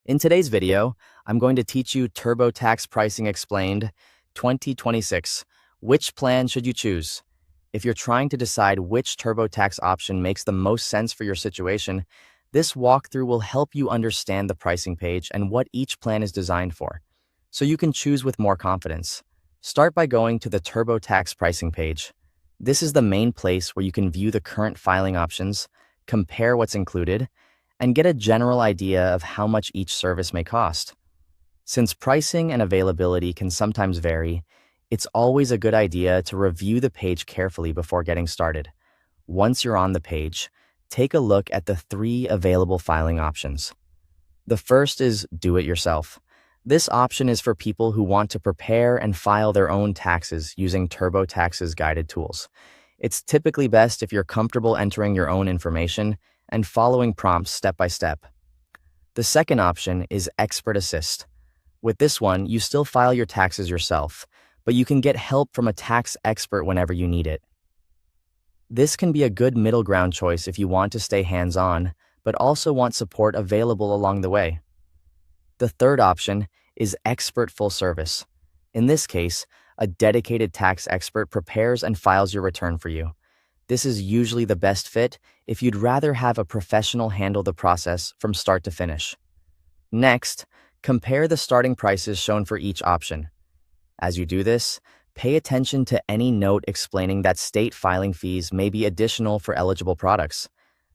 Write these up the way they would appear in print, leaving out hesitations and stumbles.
In today's video, I'm going to teach you TurboTax Pricing Explained 2026. Which plan should you choose? If you're trying to decide which TurboTax option makes the most sense for your situation, this walkthrough will help you understand the pricing page and what each plan is designed for, so you can choose with more confidence. Start by going to the TurboTax pricing page. This is the main place where you can view the current filing options, compare what's included, and get a general idea of how much each service may cost. Since pricing and availability can sometimes vary, it's always a good idea to review the page carefully before getting started. Once you're on the page, take a look at the 3 available filing options. The first is Do It Yourself. This option is for people who want to prepare and file their own taxes using TurboTax's guided tools. It's typically best if you're comfortable entering your own information and following prompts step by step. The second option is Expert Assist. With this one, you still file your taxes yourself, but you can get help from a tax expert whenever you need it. This can be a good middle ground choice if you want to stay hands-on, but also want support available along the way. The third option is Expert Full Service. In this case, a dedicated tax expert prepares and files your return for you. This is usually the best fit if you'd rather have a professional handle the process from start to finish. Next, compare the starting prices shown for each option. As you do this, pay attention to any note explaining that state filing fees may be additional for eligible products.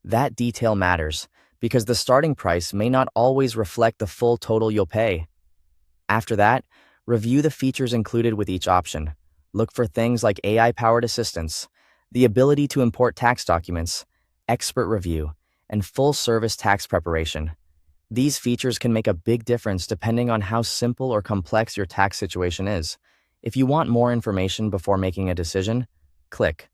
That detail matters because the starting price may not always reflect the full total you'll pay. After that, review the features included with each option. Look for things like AI-powered assistance, the ability to import tax documents, expert review, and full-service tax preparation. These features can make a big difference depending on how simple or complex your tax situation is. If you want more information before making a decision, click.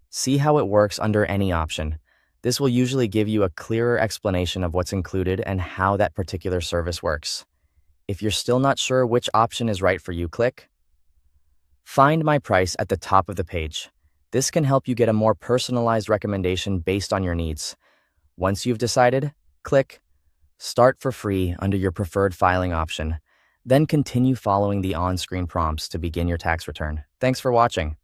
See how it works under any option. This will usually give you a clearer explanation of what's included and how that particular service works. If you're still not sure which option is right for you, click Find My Price at the top of the page. This can help you get a more personalized recommendation based on your needs. Once you've decided, click Start for free under your preferred filing option. Then continue following the on-screen prompts to begin your tax return. Thanks for watching.